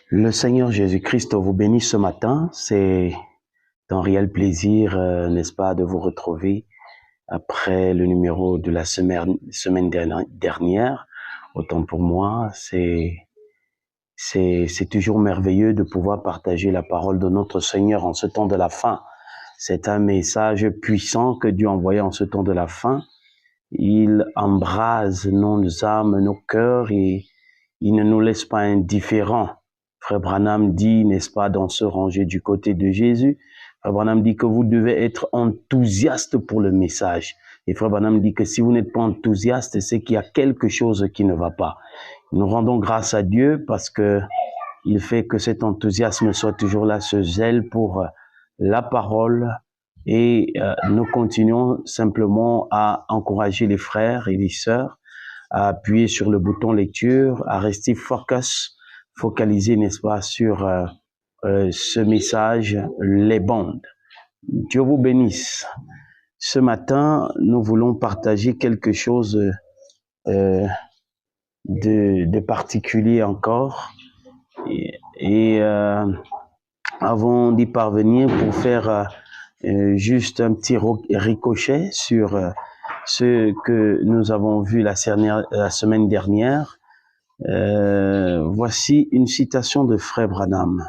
Le Seigneur Jésus-Christ vous bénisse ce matin. C'est un réel plaisir, n'est-ce pas, de vous retrouver après le numéro de la semaine dernière. Autant pour moi, c'est toujours merveilleux de pouvoir partager la parole de notre Seigneur en ce temps de la fin. C'est un message puissant que Dieu a envoyé en ce temps de la fin. Il embrase nos âmes, nos cœurs et il ne nous laisse pas indifférents. Frère Branham dit, n'est-ce pas, dans ce rangé du côté de Jésus, Frère Branham dit que vous devez être enthousiaste pour le message. Et Frère Branham dit que si vous n'êtes pas enthousiaste, c'est qu'il y a quelque chose qui ne va pas. Nous rendons grâce à Dieu parce que il fait que cet enthousiasme soit toujours là, ce zèle pour la parole. Et nous continuons simplement à encourager les frères et les sœurs à appuyer sur le bouton lecture, à rester focalisé, n'est-ce pas, sur ce message, les bandes. Dieu vous bénisse. Ce matin, nous voulons partager quelque chose de particulier encore. Et avant d'y parvenir, pour faire juste un petit ricochet sur ce que nous avons vu la semaine dernière, voici une citation de Frère Branham.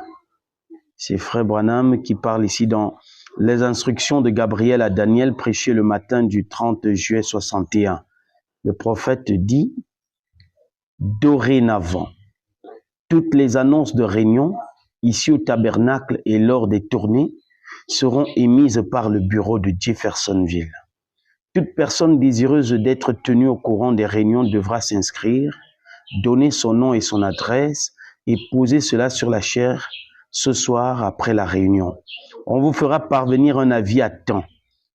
C'est Frère Branham qui parle ici dans les instructions de Gabriel à Daniel prêchées le matin du 30 juillet 61. Le prophète dit, dorénavant, toutes les annonces de réunion ici au tabernacle et lors des tournées seront émises par le bureau de Jeffersonville. Toute personne désireuse d'être tenue au courant des réunions devra s'inscrire, donner son nom et son adresse et poser cela sur la chaire ce soir après la réunion. On vous fera parvenir un avis à temps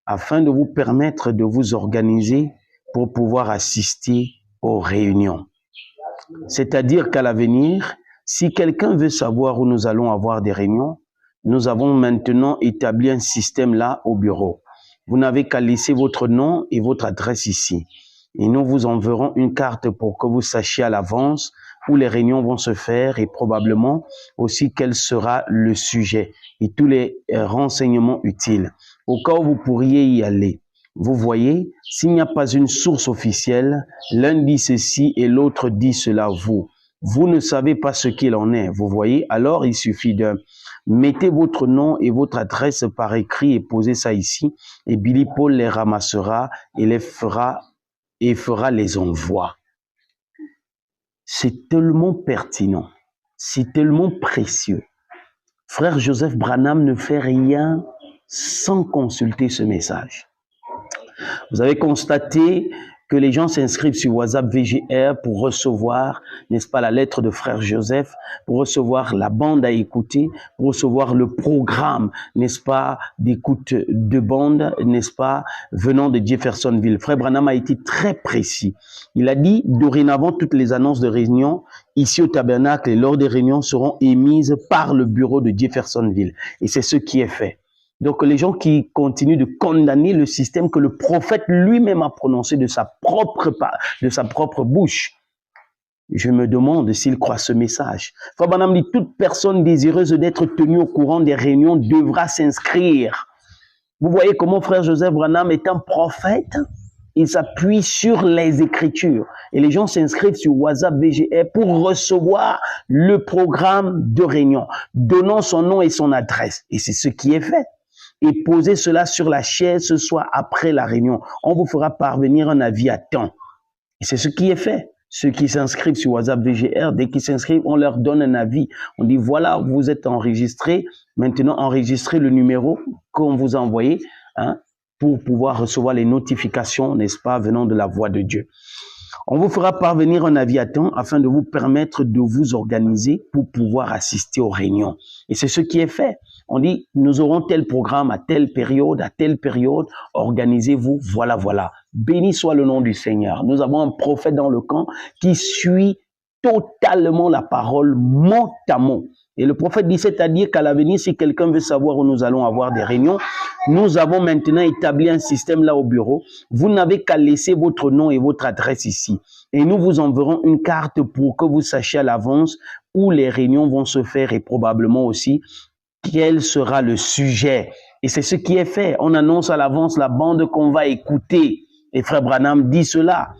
afin de vous permettre de vous organiser pour pouvoir assister aux réunions. C'est-à-dire qu'à l'avenir, si quelqu'un veut savoir où nous allons avoir des réunions, nous avons maintenant établi un système là au bureau. Vous n'avez qu'à laisser votre nom et votre adresse ici. Et nous vous enverrons une carte pour que vous sachiez à l'avance où les réunions vont se faire et probablement aussi quel sera le sujet et tous les renseignements utiles. Au cas où vous pourriez y aller. Vous voyez, s'il n'y a pas une source officielle, l'un dit ceci et l'autre dit cela vous ne savez pas ce qu'il en est, vous voyez, alors il suffit de mettez votre nom et votre adresse par écrit et posez ça ici et Billy Paul les ramassera et fera les envois. C'est tellement pertinent, c'est tellement précieux. Frère Joseph Branham ne fait rien sans consulter ce message. Vous avez constaté que les gens s'inscrivent sur WhatsApp VGR pour recevoir, n'est-ce pas, la lettre de Frère Joseph, pour recevoir la bande à écouter, pour recevoir le programme, n'est-ce pas, d'écoute de bande, n'est-ce pas, venant de Jeffersonville. Frère Branham a été très précis. Il a dit, dorénavant, toutes les annonces de réunion ici au tabernacle et lors des réunions seront émises par le bureau de Jeffersonville. Et c'est ce qui est fait. Donc, les gens qui continuent de condamner le système que le prophète lui-même a prononcé de sa propre bouche, je me demande s'ils croient ce message. Frère Branham dit, toute personne désireuse d'être tenue au courant des réunions devra s'inscrire. Vous voyez comment Frère Joseph Branham est un prophète? Il s'appuie sur les Écritures. Et les gens s'inscrivent sur WhatsApp VGR pour recevoir le programme de réunion, donnant son nom et son adresse. Et c'est ce qui est fait. Et posez cela sur la chaise ce soir après la réunion. On vous fera parvenir un avis à temps. Et c'est ce qui est fait. Ceux qui s'inscrivent sur WhatsApp VGR, dès qu'ils s'inscrivent, on leur donne un avis. On dit, voilà, vous êtes enregistrés. Maintenant, enregistrez le numéro qu'on vous a envoyé pour pouvoir recevoir les notifications, n'est-ce pas, venant de la voix de Dieu. On vous fera parvenir un avis à temps afin de vous permettre de vous organiser pour pouvoir assister aux réunions. Et c'est ce qui est fait. On dit, nous aurons tel programme à telle période, organisez-vous, voilà. Béni soit le nom du Seigneur. Nous avons un prophète dans le camp qui suit totalement la parole mot à mot. Et le prophète dit, c'est-à-dire qu'à l'avenir, si quelqu'un veut savoir où nous allons avoir des réunions, nous avons maintenant établi un système là au bureau. Vous n'avez qu'à laisser votre nom et votre adresse ici. Et nous vous enverrons une carte pour que vous sachiez à l'avance où les réunions vont se faire et probablement aussi quel sera le sujet. Et c'est ce qui est fait. On annonce à l'avance la bande qu'on va écouter. Et Frère Branham dit cela.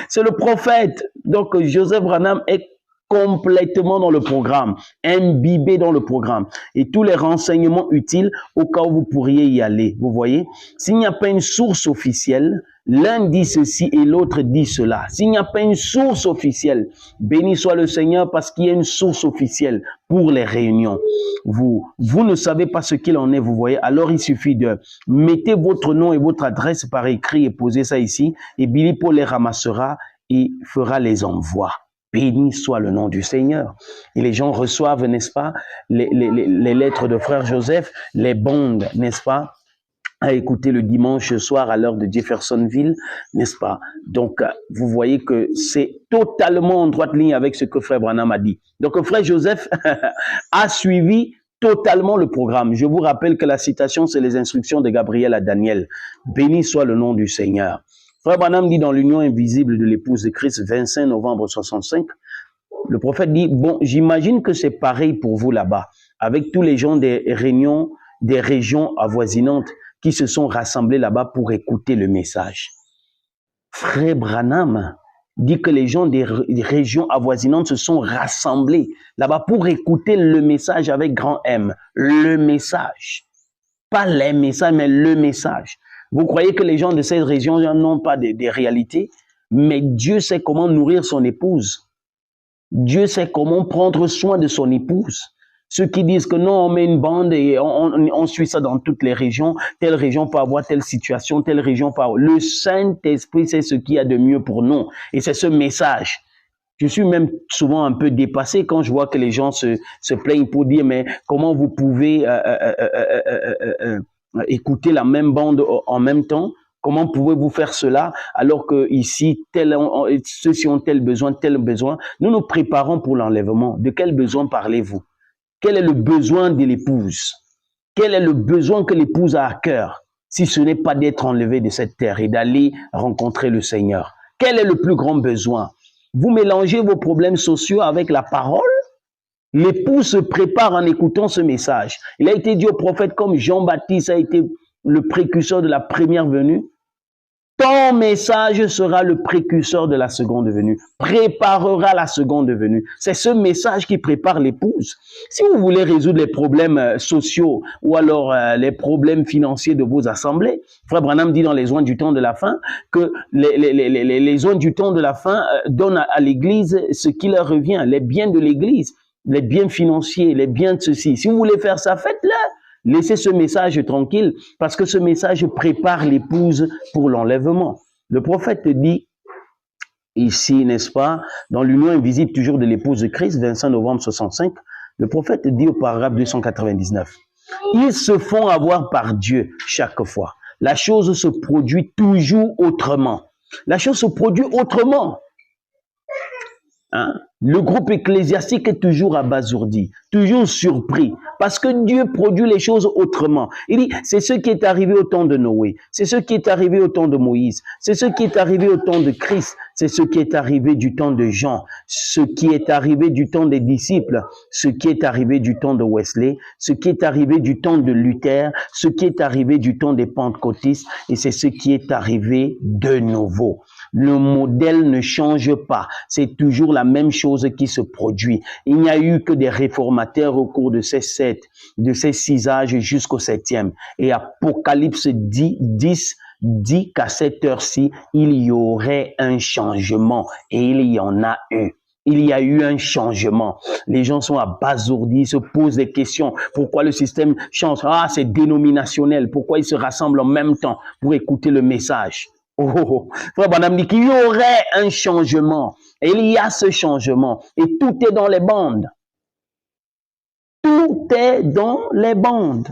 C'est le prophète. Donc Joseph Branham est complètement dans le programme, imbibé dans le programme. Et tous les renseignements utiles au cas où vous pourriez y aller. Vous voyez, s'il n'y a pas une source officielle, l'un dit ceci et l'autre dit cela. S'il n'y a pas une source officielle, béni soit le Seigneur parce qu'il y a une source officielle pour les réunions. Vous ne savez pas ce qu'il en est, vous voyez. Alors il suffit de mettre votre nom et votre adresse par écrit et poser ça ici. Et Billy Paul les ramassera et fera les envois. Béni soit le nom du Seigneur. Et les gens reçoivent, n'est-ce pas, les lettres de frère Joseph, les bandes, n'est-ce pas, à écouter le dimanche soir à l'heure de Jeffersonville, n'est-ce pas? Donc, vous voyez que c'est totalement en droite ligne avec ce que frère Branham a dit. Donc, frère Joseph a suivi totalement le programme. Je vous rappelle que la citation, c'est les instructions de Gabriel à Daniel. Béni soit le nom du Seigneur. Frère Branham dit dans l'union invisible de l'épouse de Christ, 25 novembre 65, le prophète dit, bon, j'imagine que c'est pareil pour vous là-bas, avec tous les gens des réunions, des régions avoisinantes qui se sont rassemblés là-bas pour écouter le message. Frère Branham dit que les gens des régions avoisinantes se sont rassemblés là-bas pour écouter le message avec grand M. Le message. Pas les messages, mais le message. Vous croyez que les gens de ces régions n'ont pas des réalités, mais Dieu sait comment nourrir son épouse. Dieu sait comment prendre soin de son épouse. Ceux qui disent que non, on met une bande et on suit ça dans toutes les régions, telle région peut avoir telle situation, telle région peut avoir... Le Saint-Esprit, c'est ce qu'il y a de mieux pour nous. Et c'est ce message. Je suis même souvent un peu dépassé quand je vois que les gens se plaignent pour dire, mais comment vous pouvez écouter la même bande en même temps? Comment pouvez-vous faire cela alors que ici, ceux-ci ont tel besoin, tel besoin? Nous nous préparons pour l'enlèvement. De quel besoin parlez-vous? Quel est le besoin de l'épouse? Quel est le besoin que l'épouse a à cœur, si ce n'est pas d'être enlevée de cette terre et d'aller rencontrer le Seigneur? Quel est le plus grand besoin? Vous mélangez vos problèmes sociaux avec la parole? L'épouse se prépare en écoutant ce message. Il a été dit au prophète, comme Jean-Baptiste a été le précurseur de la première venue, ton message sera le précurseur de la seconde venue, préparera la seconde venue. C'est ce message qui prépare l'épouse. Si vous voulez résoudre les problèmes sociaux ou alors les problèmes financiers de vos assemblées, Frère Branham dit dans les oins du temps de la fin que les oins du temps de la fin donnent à l'Église ce qui leur revient, les biens de l'Église, les biens financiers, les biens de ceci. Si vous voulez faire ça, faites-le. Laissez ce message tranquille parce que ce message prépare l'épouse pour l'enlèvement. Le prophète dit ici, n'est-ce pas, dans l'union invisible toujours de l'épouse de Christ, 25 novembre 65, le prophète dit au paragraphe 299, ils se font avoir par Dieu chaque fois. La chose se produit toujours autrement. La chose se produit autrement. Hein? Le groupe ecclésiastique est toujours abasourdi, toujours surpris, parce que Dieu produit les choses autrement. Il dit, c'est ce qui est arrivé au temps de Noé, c'est ce qui est arrivé au temps de Moïse, c'est ce qui est arrivé au temps de Christ, c'est ce qui est arrivé du temps de Jean, ce qui est arrivé du temps des disciples, ce qui est arrivé du temps de Wesley, ce qui est arrivé du temps de Luther, ce qui est arrivé du temps des pentecôtistes, et c'est ce qui est arrivé de nouveau. Le modèle ne change pas. C'est toujours la même chose qui se produit. Il n'y a eu que des réformateurs au cours de ces 6 âges jusqu'au 7e. Et Apocalypse 10 dit qu'à cette heure-ci, il y aurait un changement. Et il y en a eu. Il y a eu un changement. Les gens sont abasourdis, se posent des questions. Pourquoi le système change? Ah, c'est dénominationnel. Pourquoi ils se rassemblent en même temps pour écouter le message? Oh, Frère Branham dit qu'il y aurait un changement. Et il y a ce changement. Et tout est dans les bandes. Tout est dans les bandes.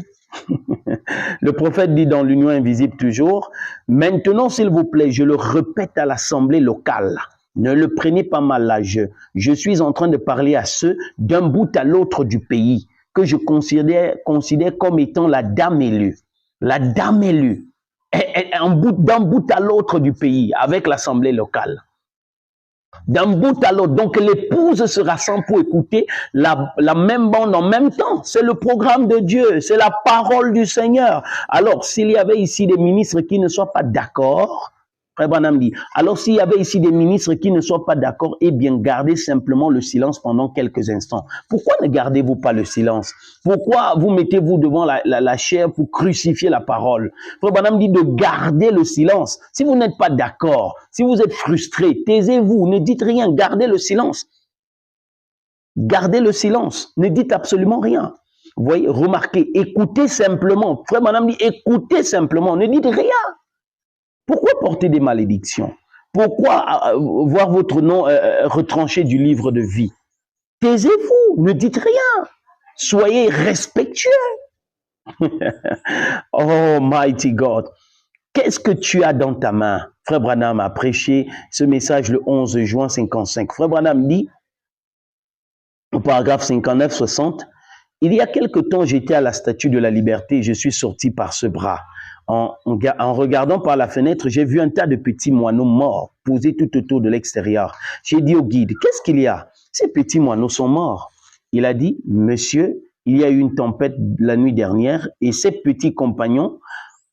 Le prophète dit dans l'union invisible toujours, maintenant s'il vous plaît, je le répète à l'assemblée locale. Ne le prenez pas mal là. Je suis en train de parler à ceux d'un bout à l'autre du pays que je considère comme étant la dame élue. La dame élue. D'un bout à l'autre du pays avec l'assemblée locale. d'un bout à l'autre. Donc l'épouse se rassemble pour écouter la même bande en même temps. C'est le programme de Dieu, c'est la parole du Seigneur. Alors s'il y avait ici des ministres qui ne soient pas d'accord, Frère Branham dit, alors s'il y avait ici des ministres qui ne soient pas d'accord, eh bien gardez simplement le silence pendant quelques instants. Pourquoi ne gardez-vous pas le silence? Pourquoi vous mettez-vous devant la chair pour crucifier la parole? Frère Branham dit de garder le silence. Si vous n'êtes pas d'accord, si vous êtes frustré, taisez-vous, ne dites rien, gardez le silence. Gardez le silence, ne dites absolument rien. Vous voyez, remarquez, écoutez simplement. Frère Branham dit écoutez simplement, ne dites rien. Pourquoi porter des malédictions? Pourquoi voir votre nom retranché du livre de vie? Taisez-vous, ne dites rien. Soyez respectueux. Oh, mighty God. Qu'est-ce que tu as dans ta main? Frère Branham a prêché ce message le 11 juin 55. Frère Branham dit, au paragraphe 59-60, il y a quelque temps, j'étais à la Statue de la Liberté et je suis sorti par ce bras. En regardant par la fenêtre, j'ai vu un tas de petits moineaux morts posés tout autour de l'extérieur. J'ai dit au guide, qu'est-ce qu'il y a? Ces petits moineaux sont morts. Il a dit, monsieur, il y a eu une tempête la nuit dernière et ces petits compagnons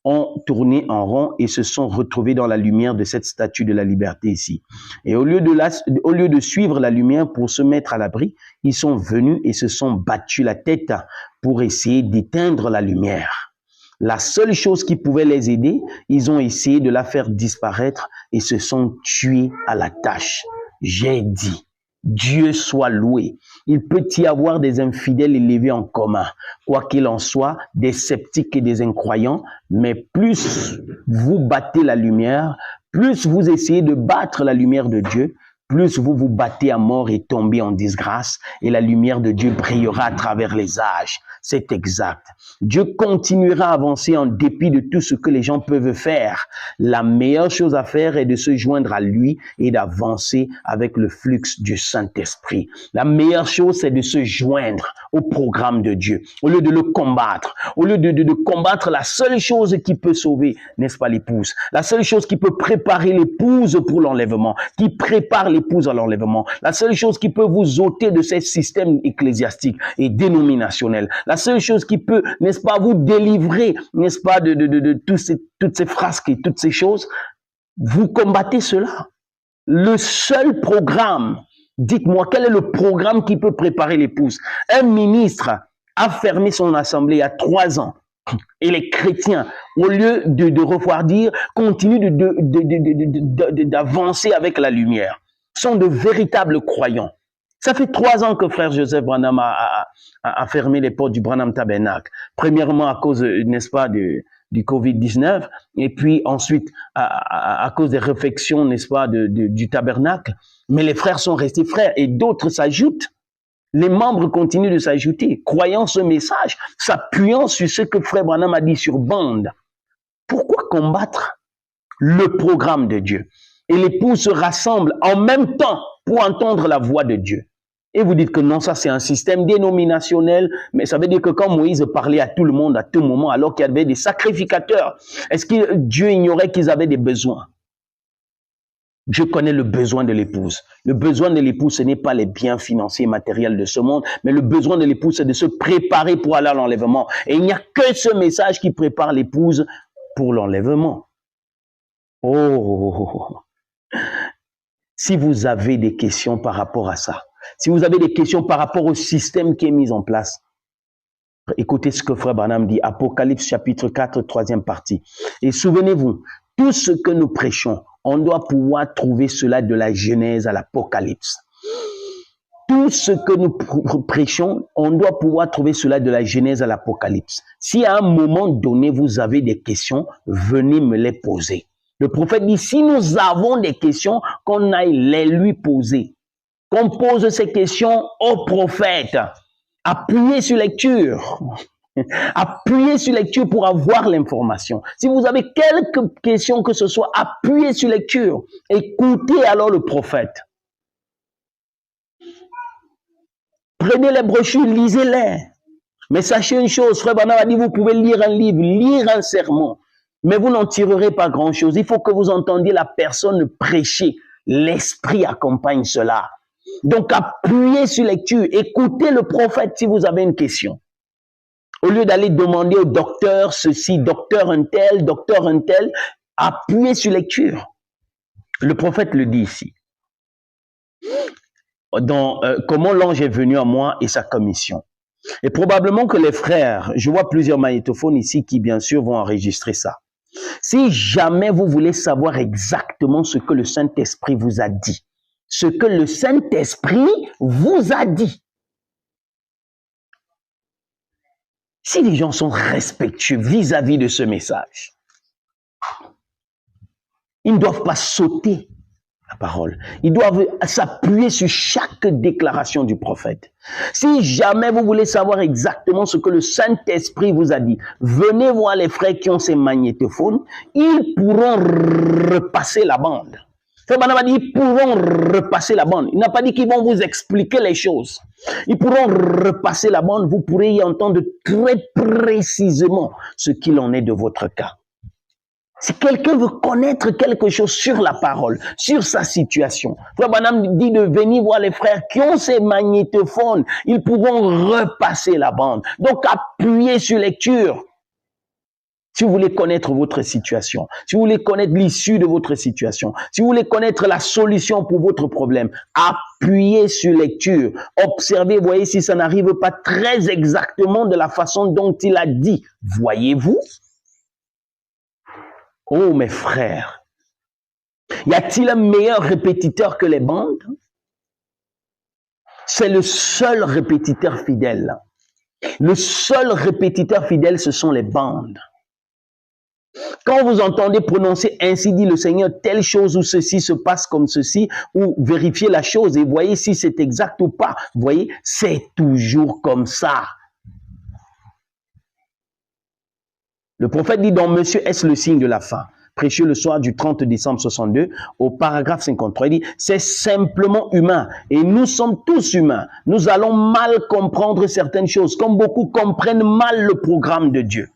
ont tourné en rond et se sont retrouvés dans la lumière de cette statue de la liberté ici. Et au lieu de suivre la lumière pour se mettre à l'abri, ils sont venus et se sont battus la tête pour essayer d'éteindre la lumière. La seule chose qui pouvait les aider, ils ont essayé de la faire disparaître et se sont tués à la tâche. J'ai dit, Dieu soit loué. Il peut y avoir des infidèles élevés en commun. Quoi qu'il en soit, des sceptiques et des incroyants, mais plus vous battez la lumière, plus vous essayez de battre la lumière de Dieu, plus vous vous battez à mort et tombez en disgrâce, et la lumière de Dieu brillera à travers les âges. C'est exact. Dieu continuera à avancer en dépit de tout ce que les gens peuvent faire. La meilleure chose à faire est de se joindre à lui et d'avancer avec le flux du Saint-Esprit. La meilleure chose, c'est de se joindre au programme de Dieu, au lieu de le combattre, au lieu de combattre la seule chose qui peut sauver, n'est-ce pas l'épouse? La seule chose qui peut préparer l'épouse pour l'enlèvement, qui prépare l'épouse à l'enlèvement, la seule chose qui peut vous ôter de ces systèmes ecclésiastiques et dénominationnels, la seule chose qui peut, n'est-ce pas, vous délivrer, n'est-ce pas, de toutes ces frasques et toutes ces choses, vous combattez cela. Le seul programme, dites-moi, quel est le programme qui peut préparer l'épouse? Un ministre a fermé son assemblée il y a 3 ans. Et les chrétiens, au lieu de refroidir, continuent d'avancer avec la lumière, sont de véritables croyants. Ça fait 3 ans que frère Joseph Branham a fermé les portes du Branham Tabernacle. Premièrement à cause, n'est-ce pas, du Covid-19, et puis ensuite à cause des réflexions, n'est-ce pas, du tabernacle. Mais les frères sont restés frères et d'autres s'ajoutent. Les membres continuent de s'ajouter, croyant ce message, s'appuyant sur ce que frère Branham a dit sur bande. Pourquoi combattre le programme de Dieu? Et l'épouse se rassemble en même temps pour entendre la voix de Dieu. Et vous dites que non, ça c'est un système dénominationnel, mais ça veut dire que quand Moïse parlait à tout le monde à tout moment, alors qu'il y avait des sacrificateurs, est-ce que Dieu ignorait qu'ils avaient des besoins? Je connais le besoin de l'épouse. Le besoin de l'épouse, ce n'est pas les biens financiers et matériels de ce monde, mais le besoin de l'épouse, c'est de se préparer pour aller à l'enlèvement. Et il n'y a que ce message qui prépare l'épouse pour l'enlèvement. Oh! Si vous avez des questions par rapport à ça, si vous avez des questions par rapport au système qui est mis en place, écoutez ce que frère Branham dit, Apocalypse chapitre 4, 3e partie. Et souvenez-vous, tout ce que nous prêchons, on doit pouvoir trouver cela de la Genèse à l'Apocalypse. Tout ce que nous prêchons, on doit pouvoir trouver cela de la Genèse à l'Apocalypse. Si à un moment donné, vous avez des questions, venez me les poser. Le prophète dit, si nous avons des questions, qu'on aille les lui poser. Qu'on pose ces questions au prophète. Appuyez sur lecture. Appuyez sur lecture pour avoir l'information. Si vous avez quelques questions que ce soit, appuyez sur lecture. Écoutez alors le prophète. Prenez les brochures, lisez-les. Mais sachez une chose, frère Branham a dit, vous pouvez lire un livre, lire un sermon, mais vous n'en tirerez pas grand-chose. Il faut que vous entendiez la personne prêcher L'Esprit accompagne cela. Donc, appuyez sur lecture. Écoutez le prophète si vous avez une question. Au lieu d'aller demander au docteur ceci, docteur un tel, appuyez sur lecture. Le prophète le dit ici. Dans comment l'ange est venu à moi et sa commission. Et probablement que les frères, je vois plusieurs magnétophones ici qui bien sûr vont enregistrer ça. Si jamais vous voulez savoir exactement ce que le Saint-Esprit vous a dit, ce que le Saint-Esprit vous a dit, si les gens sont respectueux vis-à-vis de ce message, ils ne doivent pas sauter la parole. Ils doivent s'appuyer sur chaque déclaration du prophète. Si jamais vous voulez savoir exactement ce que le Saint-Esprit vous a dit, venez voir les frères qui ont ces magnétophones, ils pourront repasser la bande. Frère Branham a dit, ils pourront repasser la bande. Il n'a pas dit qu'ils vont vous expliquer les choses. Ils pourront repasser la bande, vous pourrez y entendre très précisément ce qu'il en est de votre cas. Si quelqu'un veut connaître quelque chose sur la parole, sur sa situation, Frère Branham dit de venir voir les frères qui ont ces magnétophones. Ils pourront repasser la bande. Donc, appuyez sur lecture. Si vous voulez connaître votre situation, si vous voulez connaître l'issue de votre situation, si vous voulez connaître la solution pour votre problème, appuyez sur lecture. Observez, voyez si ça n'arrive pas très exactement de la façon dont il a dit. Voyez-vous? Oh mes frères, y a-t-il un meilleur répétiteur que les bandes? C'est le seul répétiteur fidèle. Le seul répétiteur fidèle, ce sont les bandes. Quand vous entendez prononcer ainsi dit le Seigneur, telle chose ou ceci se passe comme ceci, ou vérifiez la chose et voyez si c'est exact ou pas. Vous voyez, c'est toujours comme ça. Le prophète dit dans Monsieur, est-ce le signe de la fin? Prêché le soir du 30 décembre 62, au paragraphe 53, il dit, c'est simplement humain. Et nous sommes tous humains. Nous allons mal comprendre certaines choses, comme beaucoup comprennent mal le programme de Dieu.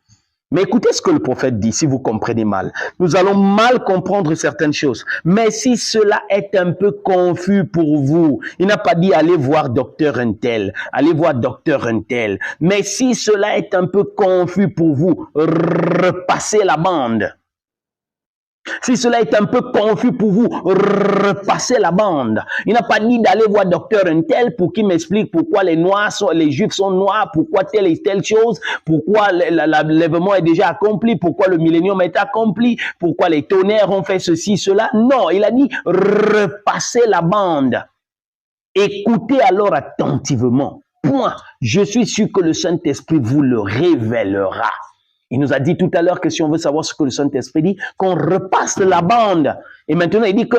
Mais écoutez ce que le prophète dit, si vous comprenez mal. Nous allons mal comprendre certaines choses. Mais si cela est un peu confus pour vous, il n'a pas dit allez voir docteur un tel, allez voir docteur un tel. Mais si cela est un peu confus pour vous, repassez la bande. Si cela est un peu confus pour vous, repassez la bande. Il n'a pas dit d'aller voir docteur un tel pour qu'il m'explique pourquoi les juifs sont noirs, pourquoi telle et telle chose, pourquoi l'enlèvement est déjà accompli, pourquoi le millénium est accompli, pourquoi les tonnerres ont fait ceci, cela. Non, il a dit repassez la bande. Écoutez alors attentivement. Point. Je suis sûr que le Saint-Esprit vous le révélera. Il nous a dit tout à l'heure que si on veut savoir ce que le Saint-Esprit dit, qu'on repasse la bande. Et maintenant, il dit que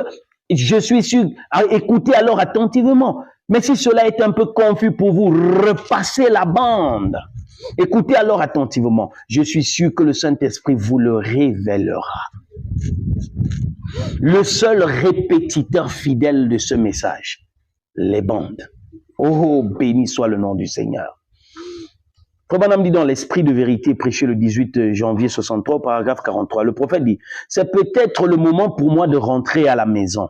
je suis sûr, écoutez alors attentivement. Mais si cela est un peu confus pour vous, repassez la bande. Écoutez alors attentivement. Je suis sûr que le Saint-Esprit vous le révélera. Le seul répétiteur fidèle de ce message, les bandes. Oh, béni soit le nom du Seigneur. Frère Branham dit dans l'esprit de vérité prêché le 18 janvier 63, paragraphe 43, le prophète dit, c'est peut-être le moment pour moi de rentrer à la maison.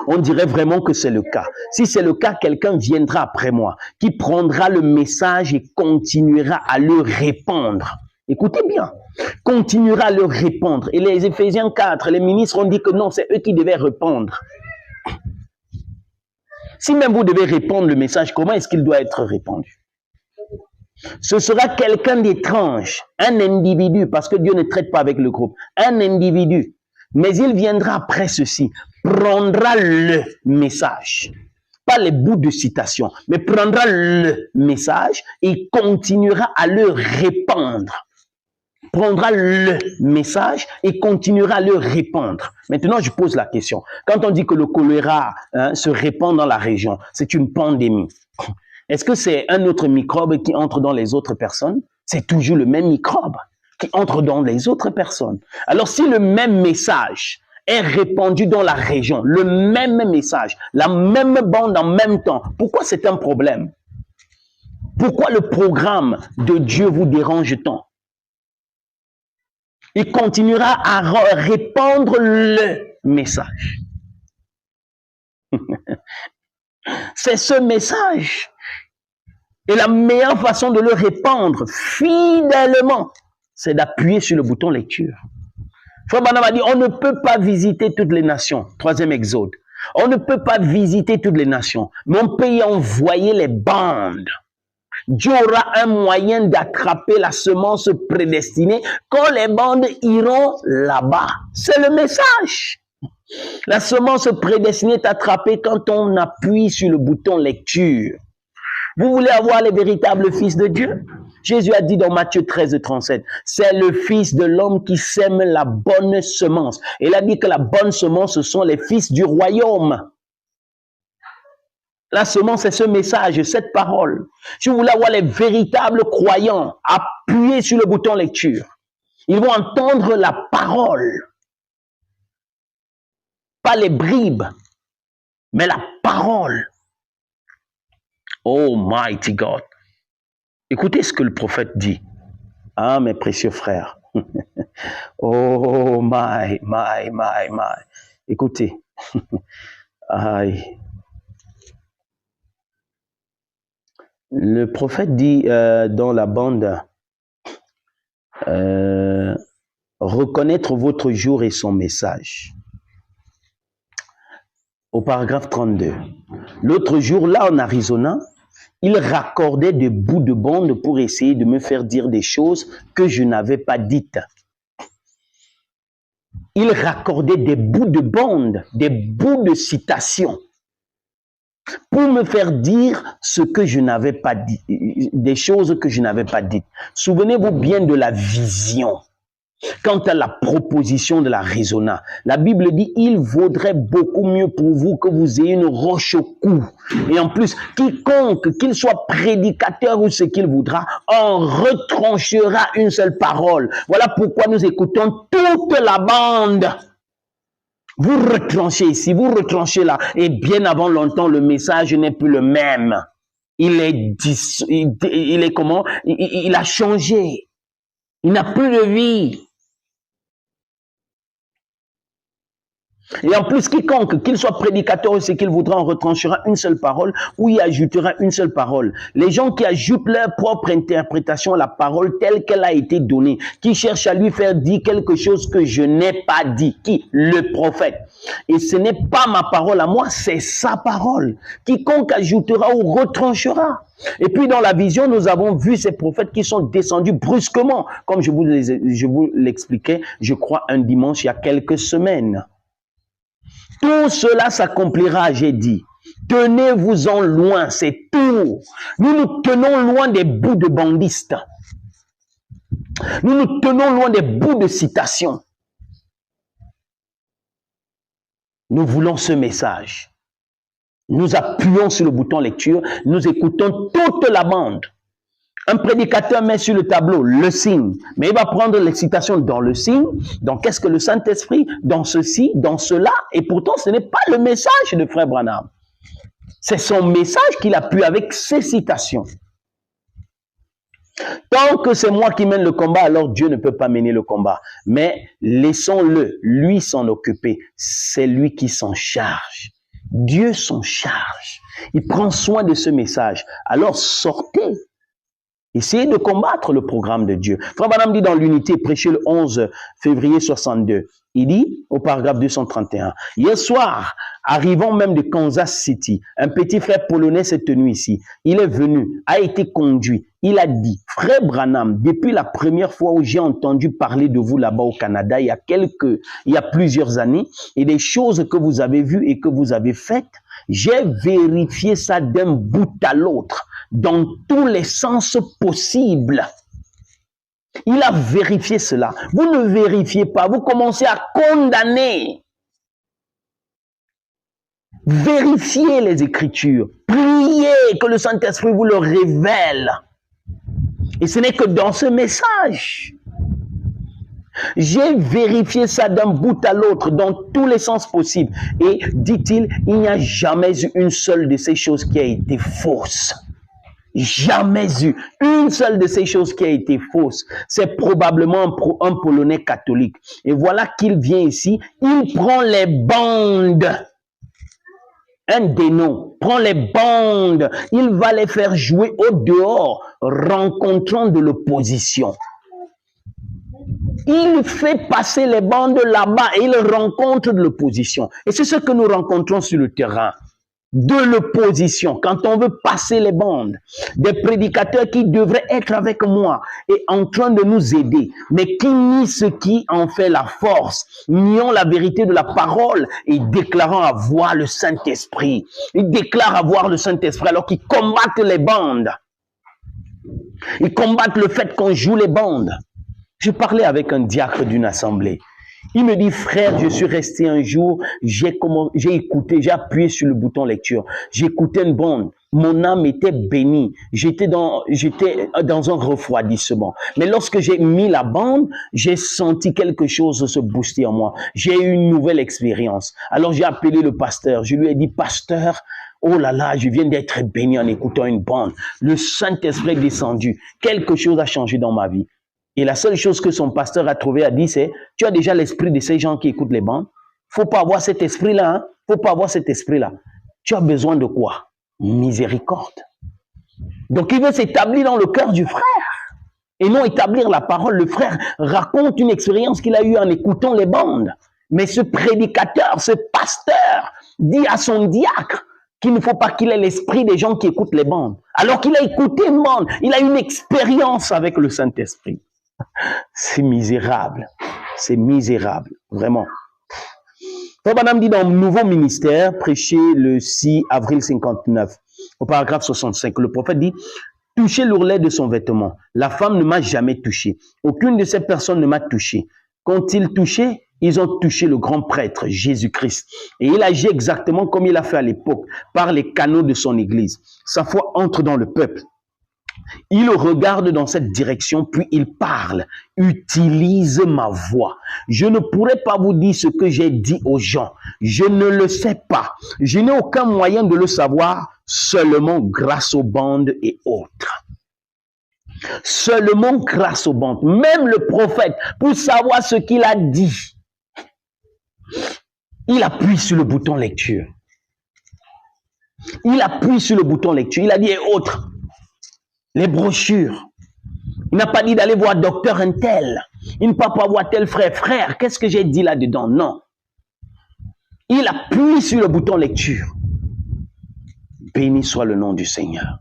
On dirait vraiment que c'est le cas. Si c'est le cas, quelqu'un viendra après moi, qui prendra le message et continuera à le répandre. Écoutez bien, continuera à le répandre. Et les Éphésiens 4, les ministres ont dit que non, c'est eux qui devaient répandre. Si même vous devez répandre le message, comment est-ce qu'il doit être répandu? Ce sera quelqu'un d'étrange, un individu, parce que Dieu ne traite pas avec le groupe, un individu. Mais il viendra après ceci, prendra le message, pas les bouts de citation, mais prendra le message et continuera à le répandre. Prendra le message et continuera à le répandre. Maintenant, je pose la question. Quand on dit que le choléra se répand dans la région, c'est une pandémie. Est-ce que c'est un autre microbe qui entre dans les autres personnes? C'est toujours le même microbe qui entre dans les autres personnes. Alors, si le même message est répandu dans la région, le même message, la même bande en même temps, pourquoi c'est un problème? Pourquoi le programme de Dieu vous dérange tant? Il continuera à répandre le message. C'est ce message. Et la meilleure façon de le répandre fidèlement, c'est d'appuyer sur le bouton lecture. Frère Branham a dit, on ne peut pas visiter toutes les nations. 3e Exode. On ne peut pas visiter toutes les nations, mais on peut y envoyer les bandes. Dieu aura un moyen d'attraper la semence prédestinée quand les bandes iront là-bas. C'est le message. La semence prédestinée est attrapée quand on appuie sur le bouton lecture. Vous voulez avoir les véritables fils de Dieu? Jésus a dit dans Matthieu 13, 37, c'est le Fils de l'homme qui sème la bonne semence. Et il a dit que la bonne semence, ce sont les fils du royaume. La semence, c'est ce message, cette parole. Si vous voulez avoir les véritables croyants, appuyez sur le bouton lecture. Ils vont entendre la parole. Pas les bribes, mais la parole. Oh, mighty God. Écoutez ce que le prophète dit. Ah, mes précieux frères. Oh, my. Écoutez. Aïe. Le prophète dit dans la bande, reconnaître votre jour et son message. Au paragraphe 32. L'autre jour, là en Arizona, il raccordait des bouts de bande pour essayer de me faire dire des choses que je n'avais pas dites. Il raccordait des bouts de bande, des bouts de citations, pour me faire dire ce que je n'avais pas dit, des choses que je n'avais pas dites. Souvenez-vous bien de la vision. Quant à la proposition de l'Arizona, la Bible dit, il vaudrait beaucoup mieux pour vous que vous ayez une roche au cou. Et en plus, quiconque, qu'il soit prédicateur ou ce qu'il voudra, en retranchera une seule parole. Voilà pourquoi nous écoutons toute la bande. Vous retranchez ici, vous retranchez là. Et bien avant longtemps, le message n'est plus le même. Il est comment? Il a changé. Il n'a plus de vie. Et en plus, quiconque, qu'il soit prédicateur ou ce qu'il voudra, en retranchera une seule parole ou y ajoutera une seule parole. Les gens qui ajoutent leur propre interprétation à la parole telle qu'elle a été donnée, qui cherchent à lui faire dire quelque chose que je n'ai pas dit. Qui? Le prophète. Et ce n'est pas ma parole à moi, c'est sa parole. Quiconque ajoutera ou retranchera. Et puis dans la vision, nous avons vu ces prophètes qui sont descendus brusquement, comme je vous l'expliquais, je crois, un dimanche il y a quelques semaines. Tout cela s'accomplira, j'ai dit. Tenez-vous-en loin, c'est tout. Nous nous tenons loin des bouts de bandistes. Nous nous tenons loin des bouts de citations. Nous voulons ce message. Nous appuyons sur le bouton lecture, nous écoutons toute la bande. Un prédicateur met sur le tableau le signe, mais il va prendre les citations dans le signe, dans qu'est-ce que le Saint-Esprit, dans ceci, dans cela, et pourtant ce n'est pas le message de Frère Branham. C'est son message qu'il appuie avec ses citations. Tant que c'est moi qui mène le combat, alors Dieu ne peut pas mener le combat. Mais laissons-le, lui s'en occuper. C'est lui qui s'en charge. Dieu s'en charge. Il prend soin de ce message. Alors sortez. Essayez de combattre le programme de Dieu. Frère Branham dit dans l'unité, prêché le 11 février 62, il dit au paragraphe 231, « Hier soir, arrivant même de Kansas City, un petit frère polonais s'est tenu ici. Il est venu, a été conduit. Il a dit, « Frère Branham, depuis la première fois où j'ai entendu parler de vous là-bas au Canada, il y a plusieurs années, et des choses que vous avez vues et que vous avez faites, j'ai vérifié ça d'un bout à l'autre, dans tous les sens possibles. » Il a vérifié cela. Vous ne vérifiez pas, vous commencez à condamner. Vérifiez les Écritures. Priez que le Saint-Esprit vous le révèle. Et ce n'est que dans ce message. J'ai vérifié ça d'un bout à l'autre, dans tous les sens possibles. Et, dit-il, il n'y a jamais eu une seule de ces choses qui a été fausse. Jamais eu une seule de ces choses qui a été fausse. C'est probablement un Polonais catholique. Et voilà qu'il vient ici, il prend les bandes. un démon prend les bandes, il va les faire jouer au dehors, rencontrant de l'opposition. Il fait passer les bandes là-bas et il rencontre de l'opposition. Et c'est ce que nous rencontrons sur le terrain. De l'opposition, quand on veut passer les bandes, des prédicateurs qui devraient être avec moi et en train de nous aider, mais qui nient ce qui en fait la force, niant la vérité de la parole et déclarant avoir le Saint-Esprit. Ils déclarent avoir le Saint-Esprit alors qu'ils combattent les bandes. Ils combattent le fait qu'on joue les bandes. Je parlais avec un diacre d'une assemblée. Il me dit, frère, je suis resté un jour, j'ai écouté, j'ai appuyé sur le bouton lecture. J'ai écouté une bande. Mon âme était bénie. J'étais dans un refroidissement. Mais lorsque j'ai mis la bande, j'ai senti quelque chose se booster en moi. J'ai eu une nouvelle expérience. Alors j'ai appelé le pasteur. Je lui ai dit, pasteur, oh là là, je viens d'être béni en écoutant une bande. Le Saint-Esprit est descendu. Quelque chose a changé dans ma vie. Et la seule chose que son pasteur a trouvé à dire, c'est, tu as déjà l'esprit de ces gens qui écoutent les bandes. Faut pas avoir cet esprit-là, hein? Faut pas avoir cet esprit-là. Tu as besoin de quoi? Miséricorde. Donc, il veut s'établir dans le cœur du frère. Et non établir la parole. Le frère raconte une expérience qu'il a eue en écoutant les bandes. Mais ce prédicateur, ce pasteur, dit à son diacre qu'il ne faut pas qu'il ait l'esprit des gens qui écoutent les bandes. Alors qu'il a écouté une bande, il a une expérience avec le Saint-Esprit. C'est misérable, vraiment. Frère Branham dit dans Nouveau Ministère, prêché le 6 avril 59, au paragraphe 65, le prophète dit, touchez l'ourlet de son vêtement. La femme ne m'a jamais touché. Aucune de ces personnes ne m'a touché. Qu'ont-ils touché? Ils ont touché le grand prêtre, Jésus-Christ. Et il agit exactement comme il a fait à l'époque, par les canaux de son église. Sa foi entre dans le peuple. Il regarde dans cette direction, puis il parle, utilise ma voix. Je ne pourrais pas vous dire ce que j'ai dit aux gens. Je ne le sais pas. Je n'ai aucun moyen de le savoir, seulement grâce aux bandes et autres. Seulement grâce aux bandes. Même le prophète, pour savoir ce qu'il a dit, il appuie sur le bouton lecture. Il appuie sur le bouton lecture. Il a dit et autres. Les brochures. Il n'a pas dit d'aller voir docteur un tel. Il n'a pas voir tel frère. Frère, qu'est-ce que j'ai dit là-dedans? Non. Il appuie sur le bouton lecture. Béni soit le nom du Seigneur.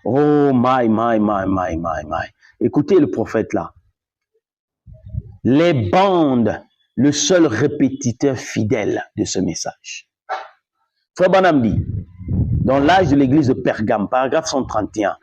Oh my. Écoutez le prophète là. Les bandes, le seul répétiteur fidèle de ce message. Frère Branham dit, dans l'âge de l'église de Pergame, paragraphe 131.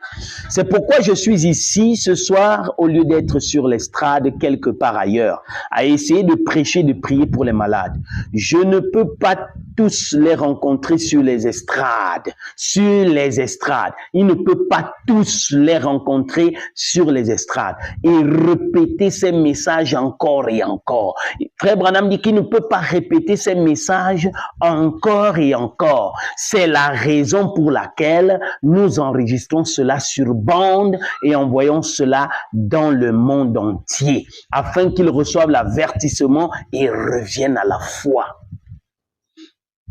C'est pourquoi je suis ici ce soir, au lieu d'être sur l'estrade quelque part ailleurs, à essayer de prêcher, de prier pour les malades. Je ne peux pas tous les rencontrer sur les estrades. Il ne peut pas tous les rencontrer sur les estrades. Et répéter ces messages encore et encore. Frère Branham dit qu'il ne peut pas répéter ces messages encore et encore. C'est la raison pour laquelle nous enregistrons cela sur bande et envoyons cela dans le monde entier, afin qu'ils reçoivent l'avertissement et reviennent à la foi.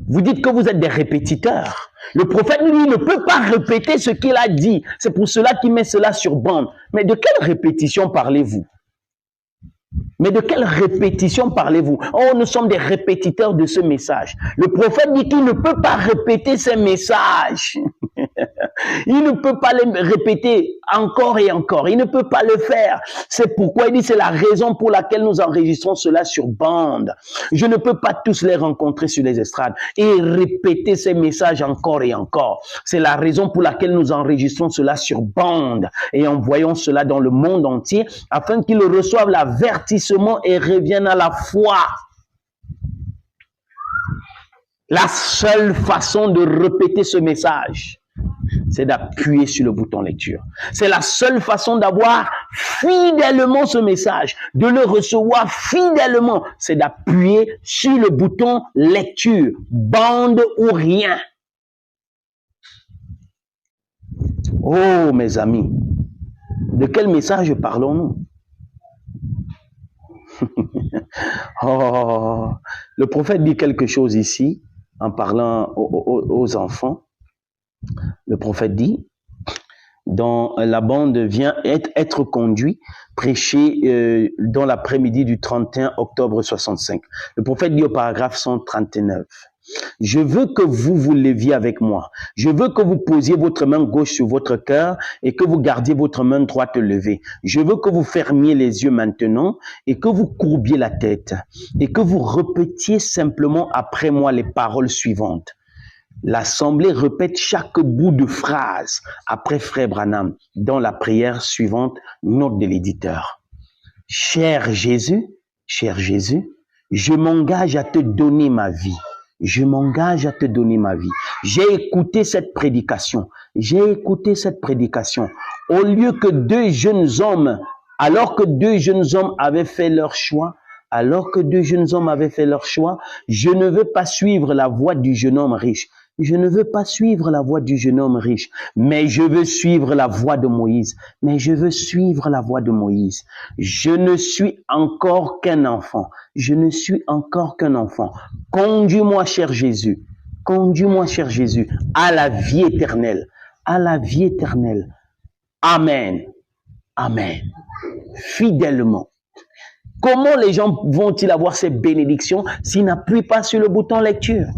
Vous dites que vous êtes des répétiteurs. Le prophète, lui, ne peut pas répéter ce qu'il a dit. C'est pour cela qu'il met cela sur bande. Mais de quelle répétition parlez-vous? Mais de quelle répétition parlez-vous? Oh, nous sommes des répétiteurs de ce message. Le prophète dit qu'il ne peut pas répéter ces messages. Il ne peut pas les répéter encore et encore. Il ne peut pas le faire. C'est pourquoi il dit c'est la raison pour laquelle nous enregistrons cela sur bande. Je ne peux pas tous les rencontrer sur les estrades et répéter ces messages encore et encore. C'est la raison pour laquelle nous enregistrons cela sur bande et envoyons cela dans le monde entier afin qu'ils reçoivent l'avertissement et reviennent à la foi. La seule façon de répéter ce message, c'est d'appuyer sur le bouton lecture. C'est la seule façon d'avoir fidèlement ce message, de le recevoir fidèlement, c'est d'appuyer sur le bouton lecture, bande ou rien. Oh mes amis, de quel message parlons-nous? Oh, le prophète dit quelque chose ici, en parlant aux enfants. Le prophète dit, dans la bande vient être conduit, prêché dans l'après-midi du 31 octobre 65. Le prophète dit au paragraphe 139, « Je veux que vous vous leviez avec moi. Je veux que vous posiez votre main gauche sur votre cœur et que vous gardiez votre main droite levée. Je veux que vous fermiez les yeux maintenant et que vous courbiez la tête et que vous répétiez simplement après moi les paroles suivantes. » L'assemblée répète chaque bout de phrase après Frère Branham dans la prière suivante, note de l'éditeur. Cher Jésus, je m'engage à te donner ma vie. Je m'engage à te donner ma vie. J'ai écouté cette prédication. Au lieu que deux jeunes hommes, alors que deux jeunes hommes avaient fait leur choix, je ne veux pas suivre la voie du jeune homme riche. Mais je veux suivre la voie de Moïse. Je ne suis encore qu'un enfant. Conduis-moi, cher Jésus, à la vie éternelle. Amen. Fidèlement. Comment les gens vont-ils avoir ces bénédictions s'ils n'appuient pas sur le bouton lecture?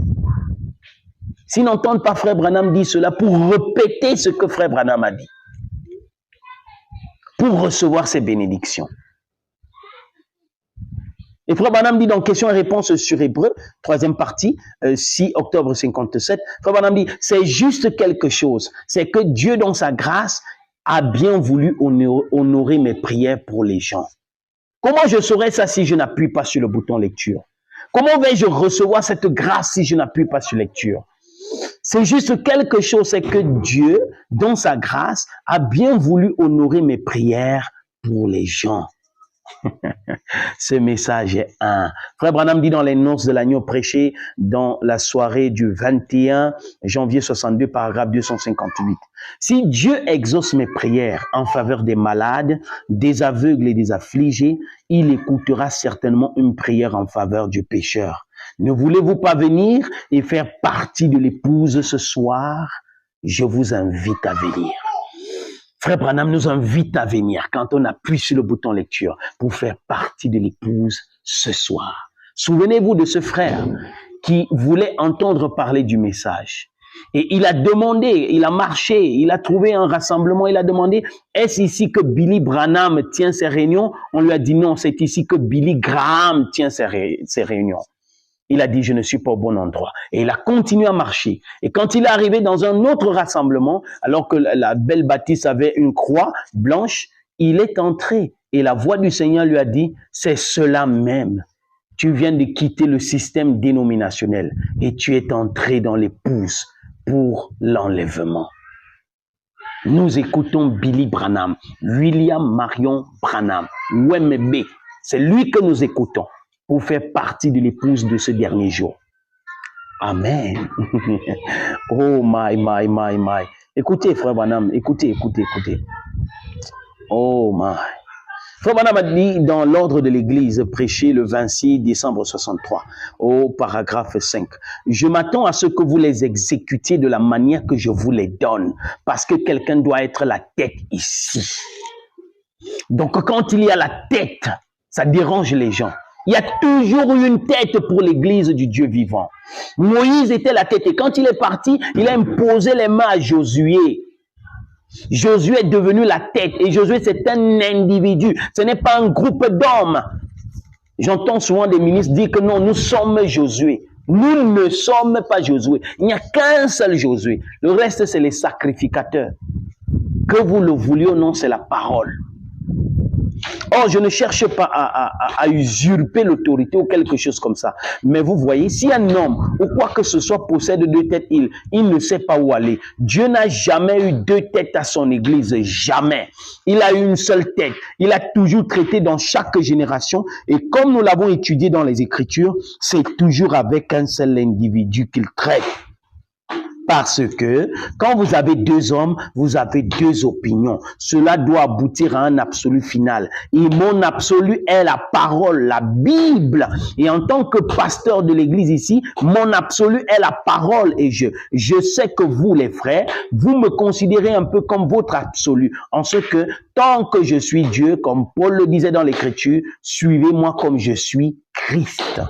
S'ils n'entendent pas Frère Branham dire cela pour répéter ce que Frère Branham a dit, pour recevoir ces bénédictions. Et Frère Branham dit dans Questions et réponses sur Hébreu, 3e partie, 6 octobre 57, Frère Branham dit, c'est juste quelque chose, c'est que Dieu dans sa grâce a bien voulu honorer mes prières pour les gens. Comment je saurais ça si je n'appuie pas sur le bouton lecture? Comment vais-je recevoir cette grâce si je n'appuie pas sur lecture? C'est juste quelque chose, c'est que Dieu, dans sa grâce, a bien voulu honorer mes prières pour les gens. Ce message est un. Frère Branham dit dans les noces de l'agneau prêché dans la soirée du 21 janvier 62, paragraphe 258. Si Dieu exauce mes prières en faveur des malades, des aveugles et des affligés, il écoutera certainement une prière en faveur du pécheur. Ne voulez-vous pas venir et faire partie de l'épouse ce soir? Je vous invite à venir. Frère Branham nous invite à venir quand on appuie sur le bouton lecture pour faire partie de l'épouse ce soir. Souvenez-vous de ce frère qui voulait entendre parler du message. Et il a demandé, il a marché, il a trouvé un rassemblement, il a demandé, est-ce ici que Billy Branham tient ses réunions? On lui a dit non, c'est ici que Billy Graham tient ses réunions. Il a dit, je ne suis pas au bon endroit. Et il a continué à marcher. Et quand il est arrivé dans un autre rassemblement, alors que la belle bâtisse avait une croix blanche, il est entré. Et la voix du Seigneur lui a dit, c'est cela même. Tu viens de quitter le système dénominationnel et tu es entré dans l'épouse pour l'enlèvement. Nous écoutons Billy Branham, William Marion Branham, WMB. C'est lui que nous écoutons pour faire partie de l'épouse de ce dernier jour. Amen. Oh my. Écoutez, Frère Branham, écoutez. Oh my. Frère Branham a dit dans l'ordre de l'Église prêché le 26 décembre 63, au paragraphe 5. Je m'attends à ce que vous les exécutiez de la manière que je vous les donne, parce que quelqu'un doit être la tête ici. Donc quand il y a la tête, ça dérange les gens. Il y a toujours eu une tête pour l'église du Dieu vivant. Moïse était la tête et quand il est parti, il a imposé les mains à Josué. Josué est devenu la tête et Josué c'est un individu, ce n'est pas un groupe d'hommes. J'entends souvent des ministres dire que non, nous sommes Josué. Nous ne sommes pas Josué. Il n'y a qu'un seul Josué. Le reste c'est les sacrificateurs. Que vous le vouliez ou non, c'est la parole. Oh, je ne cherche pas à usurper l'autorité ou quelque chose comme ça. Mais vous voyez, si un homme ou quoi que ce soit possède deux têtes, il ne sait pas où aller. Dieu n'a jamais eu deux têtes à son église, jamais. Il a eu une seule tête. Il a toujours traité dans chaque génération. Et comme nous l'avons étudié dans les Écritures, c'est toujours avec un seul individu qu'il traite. Parce que quand vous avez deux hommes, vous avez deux opinions. Cela doit aboutir à un absolu final. Et mon absolu est la parole, la Bible. Et en tant que pasteur de l'église ici, mon absolu est la parole. Et je sais que vous, les frères, vous me considérez un peu comme votre absolu. En ce que, tant que je suis Dieu, comme Paul le disait dans l'Écriture, suivez-moi comme je suis Christ.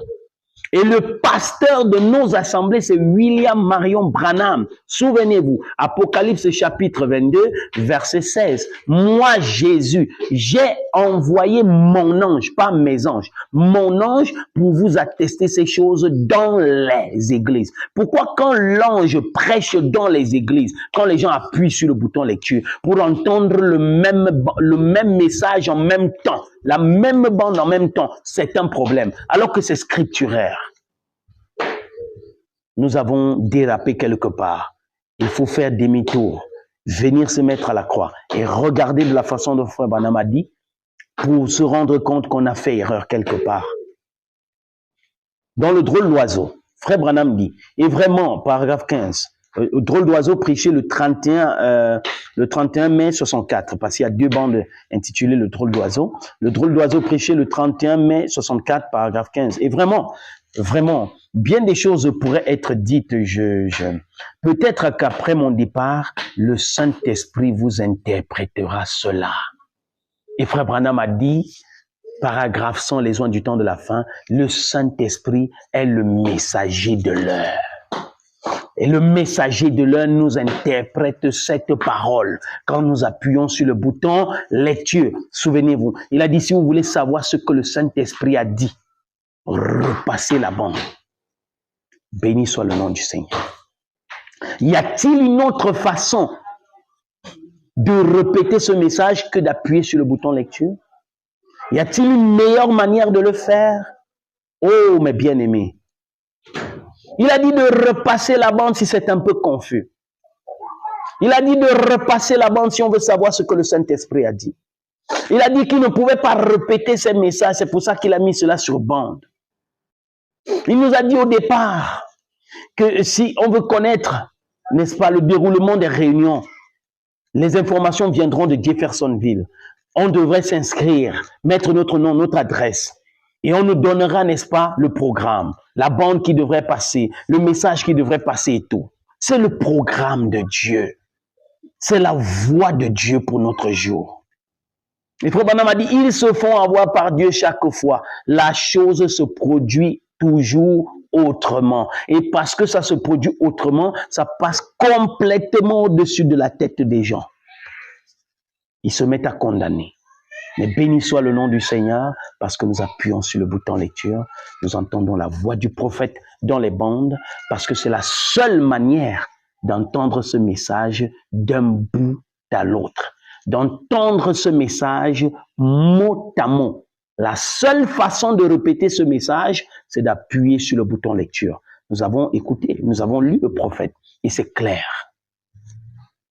Et le pasteur de nos assemblées, c'est William Marion Branham. Souvenez-vous, Apocalypse chapitre 22, verset 16. Moi, Jésus, j'ai envoyé mon ange, pas mes anges, mon ange pour vous attester ces choses dans les églises. Pourquoi quand l'ange prêche dans les églises, quand les gens appuient sur le bouton lecture pour entendre le même message en même temps, la même bande en même temps, c'est un problème, alors que c'est scripturaire. Nous avons dérapé quelque part. Il faut faire demi-tour, venir se mettre à la croix et regarder de la façon dont Frère Branham a dit pour se rendre compte qu'on a fait erreur quelque part. Dans le drôle d'oiseau, Frère Branham dit, et vraiment, paragraphe 15, drôle d'oiseau prêché le 31 mai 64, parce qu'il y a deux bandes intitulées le drôle d'oiseau. Le drôle d'oiseau prêché le 31 mai 64, paragraphe 15. Et vraiment, bien des choses pourraient être dites. Peut-être qu'après mon départ, le Saint-Esprit vous interprétera cela. Et Frère Branham a dit, paragraphe 100, les oins du temps de la fin, le Saint-Esprit est le messager de l'heure. Et le messager de l'heure nous interprète cette parole. Quand nous appuyons sur le bouton lecture, souvenez-vous, il a dit, si vous voulez savoir ce que le Saint-Esprit a dit, repassez la bande. Béni soit le nom du Seigneur. Y a-t-il une autre façon de répéter ce message que d'appuyer sur le bouton lecture? Y a-t-il une meilleure manière de le faire? Oh, mes bien-aimés. Il a dit de repasser la bande si c'est un peu confus. Il a dit de repasser la bande si on veut savoir ce que le Saint-Esprit a dit. Il a dit qu'il ne pouvait pas répéter ces messages, c'est pour ça qu'il a mis cela sur bande. Il nous a dit au départ que si on veut connaître, n'est-ce pas, le déroulement des réunions, les informations viendront de Jeffersonville. On devrait s'inscrire, mettre notre nom, notre adresse. Et on nous donnera, n'est-ce pas, le programme, la bande qui devrait passer, le message qui devrait passer et tout. C'est le programme de Dieu. C'est la voix de Dieu pour notre jour. Et Frère Branham a dit, ils se font avoir par Dieu chaque fois. La chose se produit toujours autrement. Et parce que ça se produit autrement, ça passe complètement au-dessus de la tête des gens. Ils se mettent à condamner. Mais béni soit le nom du Seigneur, parce que nous appuyons sur le bouton lecture, nous entendons la voix du prophète dans les bandes, parce que c'est la seule manière d'entendre ce message d'un bout à l'autre, d'entendre ce message mot à mot. La seule façon de répéter ce message, c'est d'appuyer sur le bouton lecture. Nous avons écouté, nous avons lu le prophète, et c'est clair.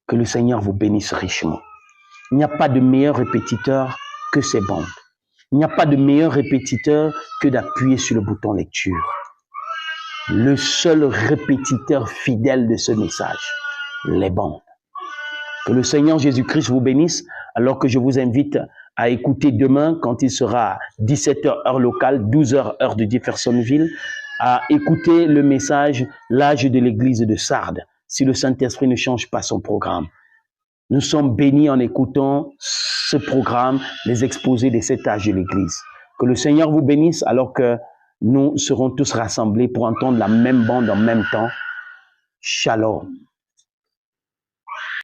Que le Seigneur vous bénisse richement. Il n'y a pas de meilleur répétiteur que ces bandes. Il n'y a pas de meilleur répétiteur que d'appuyer sur le bouton lecture. Le seul répétiteur fidèle de ce message, les bandes. Que le Seigneur Jésus-Christ vous bénisse, alors que je vous invite à écouter demain, quand il sera 17h heure locale, 12h heure de Jeffersonville, à écouter le message « L'âge de l'église de Sardes », si le Saint-Esprit ne change pas son programme. Nous sommes bénis en écoutant ce programme, les exposés de cet âge de l'Église. Que le Seigneur vous bénisse alors que nous serons tous rassemblés pour entendre la même bande en même temps. Shalom.